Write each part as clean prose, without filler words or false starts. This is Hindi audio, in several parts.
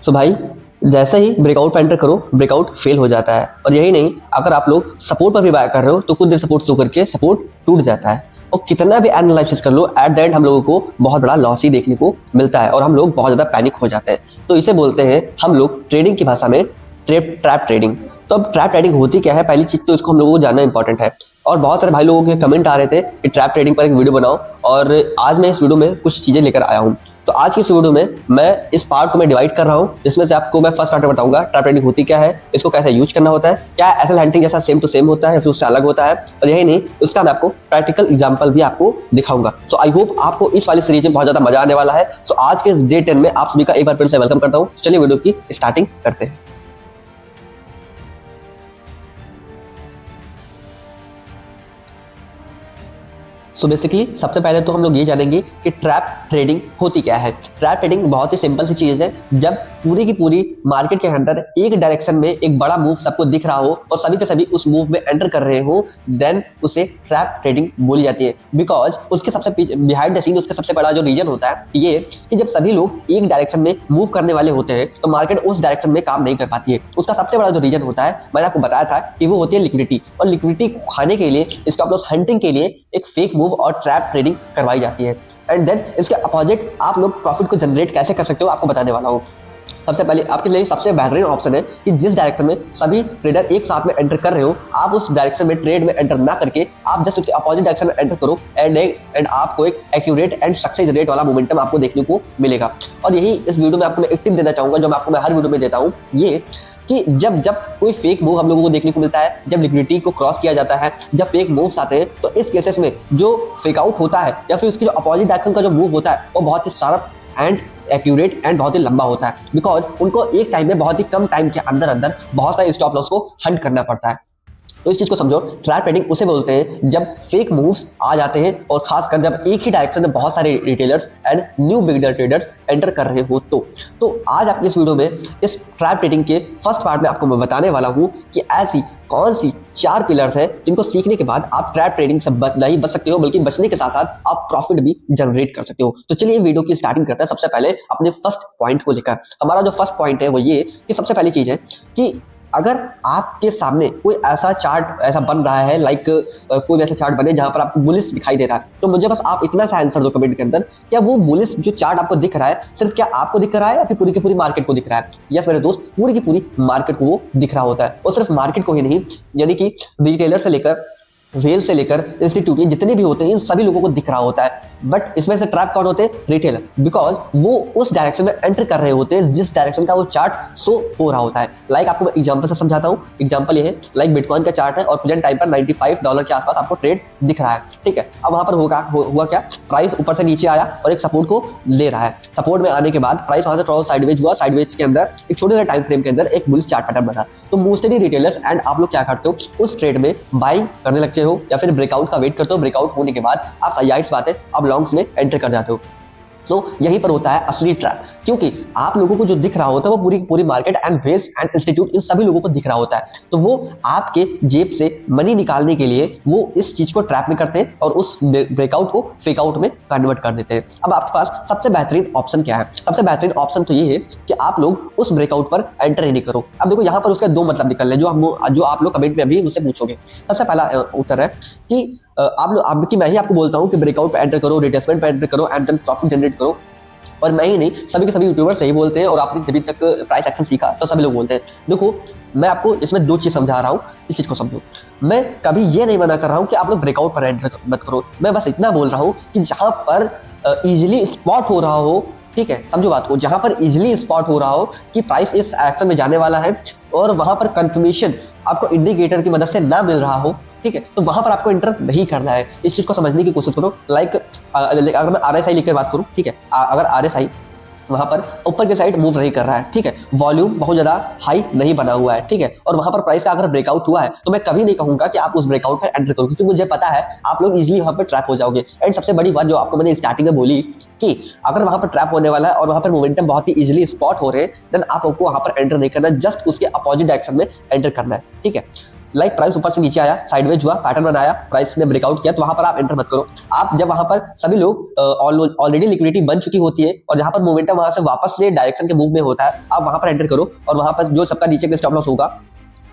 सो भाई, जैसे ही ब्रेकआउट पे एंटर करो, ब्रेकआउट फेल हो जाता है। और यही नहीं, अगर आप लोग सपोर्ट पर भी बाय कर रहे हो तो कुछ देर सपोर्ट शो करके सपोर्ट टूट जाता है। और कितना भी एनालिसिस कर लो, एट द एंड हम लोगों को बहुत बड़ा लॉस ही देखने को मिलता है और हम लोग बहुत ज़्यादा पैनिक हो जाते हैं। तो इसे बोलते हैं हम लोग ट्रेडिंग की भाषा में ट्रैप ट्रेडिंग। तो अब ट्रैप ट्रेडिंग होती क्या है, पहली चीज़ तो इसको हम लोगों को जानना इंपॉर्टेंट है। और बहुत सारे भाई लोगों के कमेंट आ रहे थे कि ट्रैप ट्रेडिंग पर एक वीडियो बनाओ, और आज मैं इस वीडियो में कुछ चीज़ें लेकर आया हूँ। तो आज की इस वीडियो में मैं इस पार्ट को मैं डिवाइड कर रहा हूँ, जिसमें से आपको मैं फर्स्ट पार्ट में बताऊंगा ट्रैप ट्रेडिंग होती क्या है, इसको कैसे यूज करना होता है, क्या एसएल हंटिंग जैसा सेम टू सेम होता है या फिर उससे अलग होता है, और यही नहीं, उसका मैं आपको प्रैक्टिकल एग्जांपल भी आपको दिखाऊंगा। सो आई होप आपको इस वाली सीरीज में बहुत ज्यादा मजा आने वाला है। सो आज के इस डे 10 में आप सभी का एक बार फिर से वेलकम करता हूँ। चलिए वीडियो की स्टार्टिंग करते हैं। सो बेसिकली सबसे पहले तो हम लोग ये जानेंगे कि ट्रैप ट्रेडिंग होती क्या है। ट्रैप ट्रेडिंग बहुत ही सिंपल सी चीज़ है। जब पूरी की पूरी मार्केट के अंदर एक डायरेक्शन में एक बड़ा मूव सबको दिख रहा हो और सभी के सभी उस मूव में एंटर कर रहे हो, देन उसे ट्रैप ट्रेडिंग बोली जाती है। बिकॉज उसके सबसे बिहाइंड द सीन उसका सबसे बड़ा जो रीजन होता है ये कि जब सभी लोग एक डायरेक्शन में मूव करने वाले होते हैं तो मार्केट उस डायरेक्शन में काम नहीं कर पाती है। उसका सबसे बड़ा जो रीजन होता है, मैंने आपको बताया था कि वो होती है लिक्विडिटी। और लिक्विडिटी खाने के लिए, स्टॉप लॉस हंटिंग के लिए एक फेक मूव और ट्रैप ट्रेडिंग करवाई जाती है। एंड देन इसके अपोजिट आप लोग प्रॉफिट को जनरेट कैसे कर सकते हो आपको बताने वाला हूँ। सबसे पहले आपके लिए सबसे बेहतरीन ऑप्शन है कि जिस डायरेक्शन में सभी ट्रेडर एक साथ में एंटर कर रहे हो, आप उस डायरेक्शन में ट्रेड में एंटर ना करके आप जस्ट उसके अपोजिट डायरेक्शन में एंटर करो, एंड आपको एक एक्यूरेट एंड सक्सेस रेट वाला मोमेंटम आपको देखने को मिलेगा। और यही इस वीडियो में आपको मैं एक टिप देना चाहूंगा, जो मैं आपको हर वीडियो में देता हूँ, ये कि जब जब कोई फेक मूव हम लोगों को देखने को मिलता है, जब लिक्विडिटी को क्रॉस किया जाता है, जब फेक मूव्स आते हैं, तो इस केसेस में जो फेक आउट होता है या फिर उसकी जो अपोजिट डायरेक्शन का जो मूव होता है वो बहुत ही शार्प एंड एक्यूरेट एंड बहुत ही लंबा होता है। बिकॉज उनको एक टाइम में बहुत ही कम टाइम के अंदर अंदर बहुत सारे स्टॉप लॉस को हंट करना पड़ता है। तो इस चीज को समझो, ट्रैप ट्रेडिंग उसे बोलते हैं जब फेक मूव्स आ जाते हैं और खासकर जब एक ही डायरेक्शन में बहुत सारे retailers and new beginner traders enter कर रहे हो। तो आज आपकी इस वीडियो में इस ट्रैप ट्रेडिंग के फर्स्ट पार्ट में आपको मैं बताने वाला हूं कि ऐसी कौन सी 4 पिलर्स हैं जिनको सीखने के बाद आप ट्रैप ट्रेडिंग से नहीं बच सकते हो, बल्कि बचने के साथ साथ आप प्रॉफिट भी जनरेट कर सकते हो। तो चलिए वीडियो की स्टार्टिंग करते हैं। सबसे पहले अपने फर्स्ट पॉइंट को लेकर, हमारा जो फर्स्ट पॉइंट है वो ये कि सबसे पहली चीज है कि अगर आपके सामने कोई ऐसा चार्ट ऐसा बन रहा है, लाइक कोई ऐसा चार्ट बने जहां पर आपको बुलिश दिखाई दे रहा है, तो मुझे बस आप इतना सा आंसर दो कमेंट के अंदर, क्या वो बुलिश जो चार्ट आपको दिख रहा है सिर्फ क्या आपको दिख रहा है या फिर पूरी की पूरी मार्केट को दिख रहा है? यस मेरे दोस्त, पूरी की पूरी मार्केट को वो दिख रहा होता है। और सिर्फ मार्केट को ही नहीं, यानी कि रिटेलर से लेकर रेल से लेकर इंस्टीट्यूट जितने भी होते हैं इन सभी लोगों को दिख रहा होता है। बट इसमें से ट्रैप कौन होते हैं? रिटेलर। बिकॉज वो उस डायरेक्शन में एंटर कर रहे होते हैं जिस डायरेक्शन का वो चार्ट शो हो रहा होता है। लाइक आपको मैं एग्जांपल से समझाता हूँ। एग्जांपल ये है, लाइक बिटकॉइन का चार्ट है और प्रेजेंट टाइम पर $95 के आसपास आपको ट्रेड दिख रहा है, ठीक है। अब वहां पर हुआ क्या, प्राइस ऊपर से नीचे आया और एक सपोर्ट को ले रहा है। सपोर्ट में आने के बाद प्राइस वहां से थोड़ा साइडवेज हुआ, साइडवेज के अंदर एक छोटे से टाइम फ्रेम के अंदर एक बुलिश चार्ट पैटर्न बना। तो मोस्टली रिटेलर्स एंड आप लोग क्या करते हो, उस ट्रेड में बाइंग करने लगते हो या फिर ब्रेकआउट का वेट करते हो। ब्रेकआउट होने के बाद आप जाहिर सी बात है आप लॉन्ग्स में एंटर कर जाते हो। तो यहीं पर होता है असली ट्रैप, क्योंकि आप लोगों को जो दिख रहा होता है वो पूरी पूरी market and wells and institute इन सभी लोगों को दिख रहा होता है। तो वो आपके जेब से मनी निकालने के लिए वो इस चीज को ट्रैप में करते हैं और उस ब्रेकआउट को फेक आउट में कन्वर्ट कर देते हैं। अब आपके पास सबसे बेहतरीन ऑप्शन क्या है? सबसे बेहतरीन ऑप्शन तो ये है कि आप लोग उस ब्रेकआउट पर एंटर ही नहीं करो। अब देखो यहाँ पर उसके दो मतलब निकल रहे जो आप लोग कमेंट में अभी मुझसे पूछोगे। सबसे पहला उत्तर है कि मैं ही आपको बोलता हूँ कि ब्रेकआउट पे एंटर करो, रिट्रेसमेंट पे एंटर करो एंड देन प्रॉफिट जनरेट करो। और मैं ही नहीं, सभी के सभी यूट्यूबर्स सही बोलते हैं और आपने जब तक प्राइस एक्शन सीखा तो सभी लोग बोलते हैं। देखो मैं आपको इसमें दो चीज समझा रहा हूँ, इस चीज को समझो। मैं कभी ये नहीं मना कर रहा हूँ कि आप लोग ब्रेकआउट पर एंटर मत करो। मैं बस इतना बोल रहा हूँ कि जहां पर इजिली स्पॉट हो रहा हो, ठीक है, समझो बात को, जहां पर इजिली स्पॉट हो रहा हो कि प्राइस इस एक्शन में जाने वाला है और वहां पर कंफर्मेशन आपको इंडिकेटर की मदद से ना मिल रहा हो, ठीक है, तो वहां पर आपको एंटर नहीं करना है। इस चीज को समझने की कोशिश करो। लाइक अगर मैं RSI लेकर बात करूं, ठीक है, अगर RSI वहां पर ऊपर के साइड मूव नहीं कर रहा है, ठीक है, वॉल्यूम बहुत ज्यादा हाई नहीं बना हुआ है, ठीक है, और वहां पर प्राइस का अगर ब्रेकआउट हुआ है तो मैं कभी नहीं कहूंगा कि आप उस ब्रेकआउट पर एंटर करो, क्योंकि मुझे पता है आप लोग इजीली वहां पर ट्रैप हो जाओगे। एंड सबसे बड़ी बात जो आपको मैंने स्टार्टिंग में बोली कि अगर वहां पर ट्रैप होने वाला है और वहां पर मोमेंटम बहुत ही इजीली स्पॉट हो रहे हैं, देन आपको वहां पर एंटर नहीं करना, जस्ट उसके अपोजिट डायरेक्शन में एंटर करना है, ठीक है। लाइक प्राइस ऊपर से नीचे आया, साइडवेज हुआ, पैटर्न बनाया, प्राइस ने ब्रेकआउट किया, तो वहां पर आप एंटर मत करो। आप जब वहां पर सभी लोग ऑलरेडी लिक्विडिटी बन चुकी होती है और जहां पर मोमेंटम वहां से वापस से डायरेक्शन के मूव में होता है, आप वहां पर एंटर करो और वहां पर जो सबका नीचे का स्टॉप लॉस होगा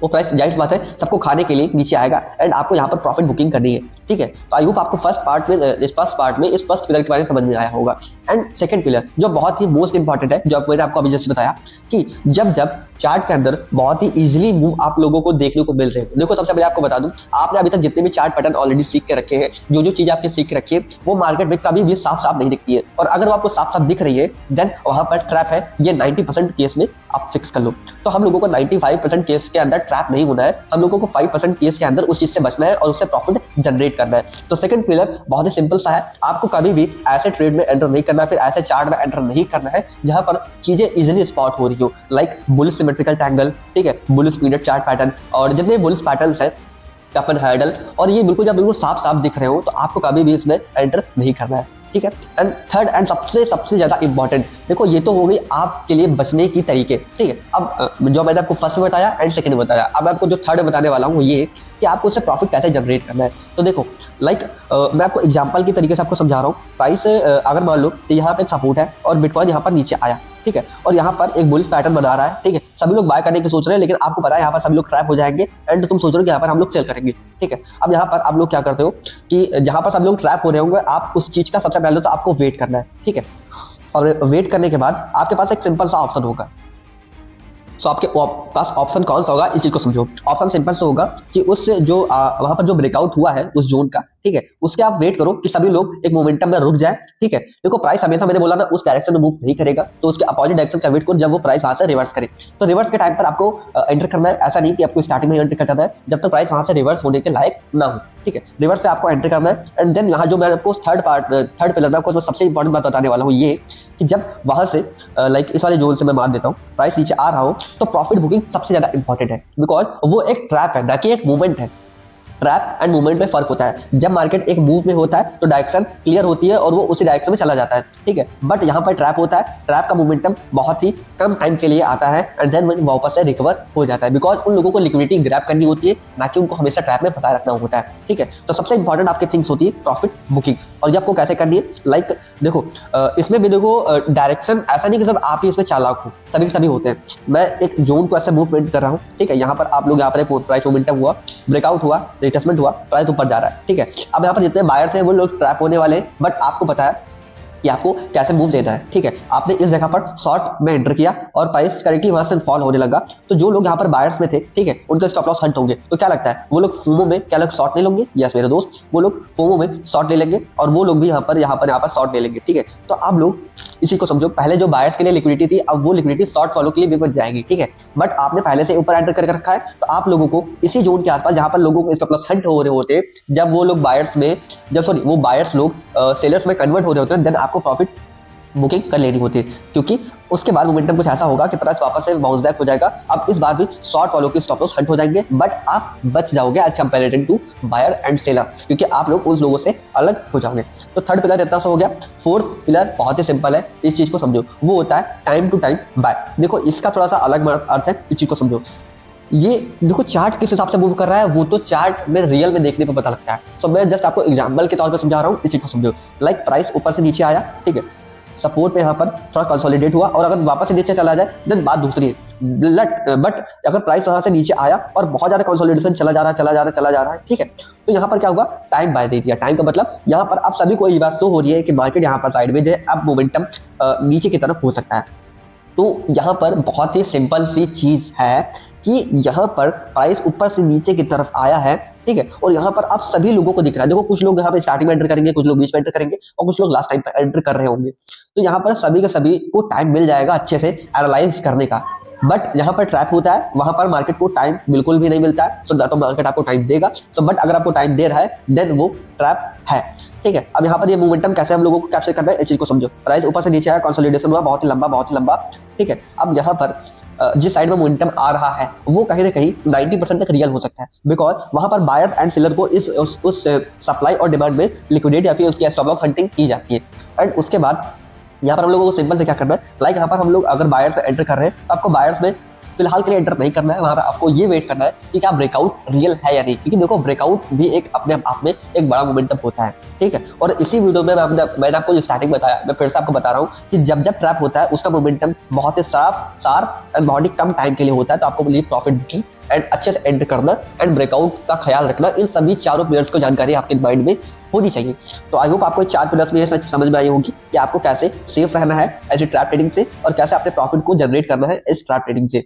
वो प्राइस जाहिर बात है सबको खाने के लिए नीचे आएगा एंड आपको यहाँ पर प्रॉफिट बुकिंग करनी है, ठीक है। तो आई होप आपको फर्स्ट पार्ट में इस फर्स्ट पिलर के बारे में समझ में आया होगा। एंड सेकंड पिलर जो बहुत ही मोस्ट इंपॉर्टेंट है, जो मैंने आपको अभी जैसे बताया कि जब चार्ट के अंदर बहुत ही इजीली मूव आप लोगों को देखने को मिल रहे हैं। देखो सबसे पहले आपको बता दूं, आपने अभी तक जितने भी चार्ट पैटर्न ऑलरेडी सीख के रखे हैं, जो चीज आपने सीख के रखी है वो मार्केट में कभी भी साफ साफ नहीं दिखती है, और अगर वो आपको साफ साफ दिख रही है देन वहां पर ट्रैप है। ये 90% केस में आप फिक्स कर लो। तो हम लोगों को 95% केस के अंदर ट्रैप नहीं होना है, हम लोगों को 5% केस के अंदर उस चीज से बचना है और उससे प्रॉफिट जनरेट करना है। तो सेकंड पिलर बहुत ही सिंपल सा है, आपको कभी भी ऐसे ट्रेड में एंटर नहीं करना, फिर ऐसे चार्ट में एंटर नहीं करना है जहां पर चीजें इजीली स्पॉट हो रही हो, लाइक बुलिश सिमेट्रिकल ट्रायंगल, ठीक है, बुलिश पीरियड चार्ट पैटर्न और जितने बुलिश पैटर्न्स हैं, अपन हैडल, और ये बिल्कुल जब बिल्कुल साफ साफ दिख रहे हो तो आपको कभी भी इसमें एंटर नहीं करना है, ठीक है। एंड थर्ड एंड सबसे ज्यादा इंपॉर्टेंट, देखो ये तो हो गई आपके लिए बचने की तरीके, ठीक है। अब जो मैंने आपको फर्स्ट में बताया एंड सेकंड में बताया, अब आपको जो थर्ड बताने वाला हूँ वो ये कि आपको उससे प्रॉफिट कैसे जनरेट करना है। तो देखो लाइक मैं आपको एग्जांपल की तरीके से आपको समझा रहा हूँ। प्राइस अगर मान लो तो यहाँ पे एक सपोर्ट है और बिटकॉइन यहाँ पर नीचे आया, ठीक है, और यहाँ पर एक बुलिश पैटर्न बना रहा है, ठीक है। सभी लोग बाय करने की सोच रहे हैं, लेकिन आपको पता है यहाँ पर सभी लोग ट्रैप हो जाएंगे एंड तुम सोच रहे हो कि यहाँ पर हम लोग सेल करेंगे, ठीक है। अब यहाँ पर आप लोग क्या करते हो कि जहाँ पर सब लोग ट्रैप हो रहे होंगे, आप उस चीज का सबसे पहले तो आपको वेट करना है, ठीक है। और वेट करने के बाद आपके पास एक सिंपल सा ऑप्शन होगा। सो आपके पास ऑप्शन कौन सा होगा, इस चीज को समझो। ऑप्शन सिंपल से होगा कि उस जो वहां पर जो ब्रेकआउट हुआ है उस जोन का, ठीक है, उसके आप वेट करो कि सभी लोग एक मोमेंटम में रुक जाए, ठीक है। देखो प्राइस हमेशा मैंने बोला ना उस डायरेक्शन में मूव नहीं करेगा, तो उसके अपोजिट डायरेक्शन का वेट करो जब वो प्राइस वहां से रिवर्स करे। तो रिवर्स के टाइम पर आपको एंटर करना है, ऐसा नहीं कि आपको स्टार्टिंग में एंटर कर जाना है जब तक प्राइस वहां से रिवर्स होने के लायक ना हो, ठीक है। रिवर्स पे आपको एंटर करना है एंड देन यहाँ जो मैं आपको थर्ड पिलर में आपको सबसे इंपॉर्टेंट बात बताने वाला हूँ ये कि जब वहां से लाइक इस वाले जोन से मैं मान देता हूँ प्राइस नीचे आ रहा हो, तो प्रॉफिट बुकिंग सबसे ज्यादा इंपॉर्टेंट है, बिकॉज वो एक ट्रैप है ना कि एक मूवमेंट है। ट्रैप एंड मूवमेंट में फर्क होता है। जब मार्केट एक मूव में होता है तो डायरेक्शन क्लियर होती है और वो उसी डायरेक्शन में चला जाता है, ठीक है। बट यहाँ पर ट्रैप होता है, ट्रैप का मोमेंटम बहुत ही कम टाइम के लिए आता है एंड देन वापस से रिकवर हो जाता है, बिकॉज उन लोगों को लिक्विडिटी ग्रैब करनी होती है, ना कि उनको हमेशा ट्रैप में फंसाए रखना होता है, ठीक है। तो सबसे इंपॉर्टेंट आपके थिंग्स होती है प्रॉफिट बुकिंग, और ये आपको कैसे करनी है। लाइक देखो इसमें भी देखो डायरेक्शन ऐसा नहीं कि सब आप ही इसमें चालाक हो, सभी के सभी होते हैं। मैं एक जोन को ऐसे मूवमेंट कर रहा हूँ, ठीक है। यहाँ पर आप लोग यहाँ पर प्राइस मोमेंटम हुआ, ब्रेकआउट हुआ, रिटेस्टमेंट हुआ, प्राइस ऊपर जा रहा है, ठीक है। अब यहाँ पर जितने बायर्स हैं वो लोग ट्रैप होने वाले हैं, बट आपको पता है कि आपको कैसे मूव देना है, ठीक है। आपने इस जगह पर शॉर्ट में एंटर किया और प्राइस करेक्टली वहां से फॉल होने लगा, तो जो लोग यहाँ पर बायर्स में थे, ठीक है, उनके स्टॉप लॉस हट होंगे। तो क्या लगता है वो लोग फोमो में क्या लोग शॉर्ट ले लेंगे? यस मेरे दोस्त, वो लोग फोमो में शॉर्ट ले लेंगे और वो लोग भी यहाँ पर शॉर्ट ले लेंगे, ठीक है। तो अब लोग इसी को समझो, पहले जो बायर्स के लिए लिक्विडिटी थी अब वो लिक्विडिटी शॉर्ट फॉलो के लिए भी बच जाएगी, ठीक है। बट आपने पहले से ऊपर एंटर करके रखा है, तो आप लोगों को इसी जोन के आसपास जहां पर लोगों को स्टॉप लॉस हट हो रहे होते, जब वो लोग बायर्स में वो बायर्स लोग सेलर्स में कन्वर्ट हो रहे होते हैं, देन आपको प्रॉफिट बुकिंग कर लेनी होती है, क्योंकि उसके बाद मोमेंटम कुछ ऐसा होगा कि प्राइस वापस से बाउंस बैक हो जाएगा। अब इस बार भी शॉर्ट फॉलो की स्टॉप लॉस हट हो जाएंगे, बट आप बच जाओगे as comparative to buyer and seller, क्योंकि आप लोग उस लोगों से अलग हो जाओगे। तो थर्ड पिलर इतना सा हो गया। फोर्थ पिलर बहुत ही सिंपल है, इस चीज को समझो, वो होता है टाइम टू टाइम बाय। देखो इसका थोड़ा सा अलग अर्थ है, इस चीज को समझो। ये देखो चार्ट किस हिसाब से मूव कर रहा है वो तो चार्ट में रियल में देखने पर पता लगता है। सो मैं जस्ट आपको एग्जांपल के तौर पर समझा रहा हूँ, इस चीज को समझो। लाइक प्राइस ऊपर से नीचे आया, ठीक है, सपोर्ट पे यहाँ पर थोड़ा कंसोलिडेट हुआ और अगर वापस से नीचे चला जाए देन बात दूसरी है। बट अगर प्राइस वहां से नीचे आया और बहुत ज्यादा कंसोलिडेशन चला जा रहा है, ठीक है, तो यहाँ पर क्या हुआ, टाइम बाय दे दिया। टाइम का मतलब यहाँ पर आप सभी को ये बात शो हो रही है कि मार्केट यहाँ पर साइडवेज है, अब मोमेंटम नीचे की तरफ हो सकता है। तो यहाँ पर बहुत ही सिंपल सी चीज है कि यहाँ पर प्राइस ऊपर से नीचे की तरफ आया है, ठीक है, और यहाँ पर आप सभी लोगों को दिख रहा है। देखो कुछ लोग यहाँ पे स्टार्टिंग में एंटर करेंगे, कुछ लोग बीच में एंटर करेंगे और कुछ लोग लास्ट टाइम पे एंटर कर रहे होंगे। तो यहाँ पर सभी के सभी को टाइम मिल जाएगा अच्छे से एनालाइज करने का। बट यहाँ पर ट्रैप होता है, वहां पर मार्केट को टाइम बिल्कुल भी नहीं मिलता है। तो मार्केट आपको टाइम देगा, तो बट अगर आपको टाइम दे रहा है देन वो ट्रैप है, ठीक है। अब यहाँ पर ये मोमेंटम कैसे हम लोगों को कैप्चर करना है, इस चीज को समझो। प्राइस ऊपर से नीचे आया, कंसोलिडेशन हुआ बहुत ही लंबा, ठीक है। अब यहाँ पर जिस साइड में मोमेंटम आ रहा है वो कहीं ना कहीं 90% तक रियल हो सकता है, बिकॉज वहां पर बायर्स एंड सेलर को उस सप्लाई और डिमांड में लिक्विडेट या फिर उसकी स्टॉप लॉस हंटिंग की जाती है। एंड उसके बाद यहाँ पर हम लोगों को सिंपल से क्या करना है, लाइक यहाँ पर हम लोग अगर बायर्स में एंटर कर रहे हैं तो आपको बायर्स में फिलहाल के लिए एंटर नहीं करना है, वहां पर आपको ये वेट करना है कि क्या ब्रेकआउट रियल है या नहीं, क्योंकि देखो ब्रेकआउट भी एक अपने आप में एक बड़ा मोमेंटम होता है, ठीक है। और इसी वीडियो में मैंने आपको जो स्टार्टिंग बताया, मैं फिर से आपको बता रहा हूँ कि जब जब ट्रैप होता है उसका मोमेंटम बहुत ही शार्प एंड बहुत ही कम टाइम के लिए होता है, तो आपको लिए प्रॉफिट बुकिंग एंड अच्छे से एंटर करना एंड ब्रेकआउट का ख्याल रखना, इन सभी चारों प्लेयर्स को जानकारी आपके माइंड में होनी चाहिए। तो आई होप आपको 4 पिलर्स में ये समझ में आई होगी कि आपको कैसे सेफ रहना है ऐसे ट्रैप ट्रेडिंग से और कैसे अपने प्रॉफिट को जनरेट करना है इस ट्रैप ट्रेडिंग से।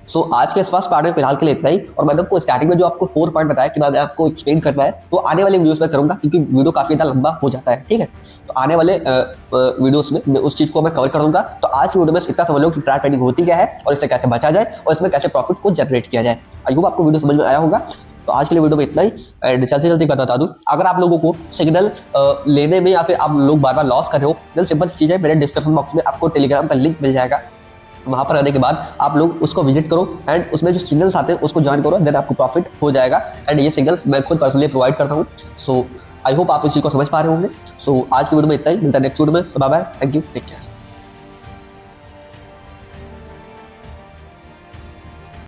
सो आज के इस फर्स्ट पार्ट में फिलहाल के लिए इतना ही, और मैंने आपको स्टार्टिंग में जो आपको 4 पॉइंट बताया कि मैंने आपको एक्सप्लेन करना है, तो आने वाले वीडियोस में करूंगा क्योंकि वीडियो काफी ज्यादा लंबा हो जाता है, ठीक है। तो आने वाले वीडियोस में उस चीज को मैं कवर करूंगा। तो आज की वीडियो में इतना समझ लो कि ट्रैप ट्रेडिंग होती क्या है और इससे कैसे बचा जाए और इसमें कैसे प्रॉफिट को जनरेट किया जाए। आई होप आपको वीडियो समझ में आया होगा। तो आज के लिए वीडियो में इतना ही, एंड जल्दी से जल्दी बता दूं, अगर आप लोगों को सिग्नल लेने में या फिर आप लोग बार बार लॉस कर रहे हो, तो सिंपल सी चीज है, मेरे डिस्क्रिप्शन बॉक्स में आपको टेलीग्राम का लिंक मिल जाएगा। वहां पर आने के बाद आप लोग उसको विजिट करो एंड उसमें जो सिग्नल्स आते हैं उसको ज्वाइन करो, देन आपको प्रॉफिट हो जाएगा। एंड ये सिग्नल्स मैं खुद पर्सनली प्रोवाइड करता हूँ। सो आई होप आप इस चीज को समझ पा रहे होंगे। सो आज की वीडियो में इतना ही, मिलता है नेक्स्ट वीडियो में। Bye bye, thank you, take care.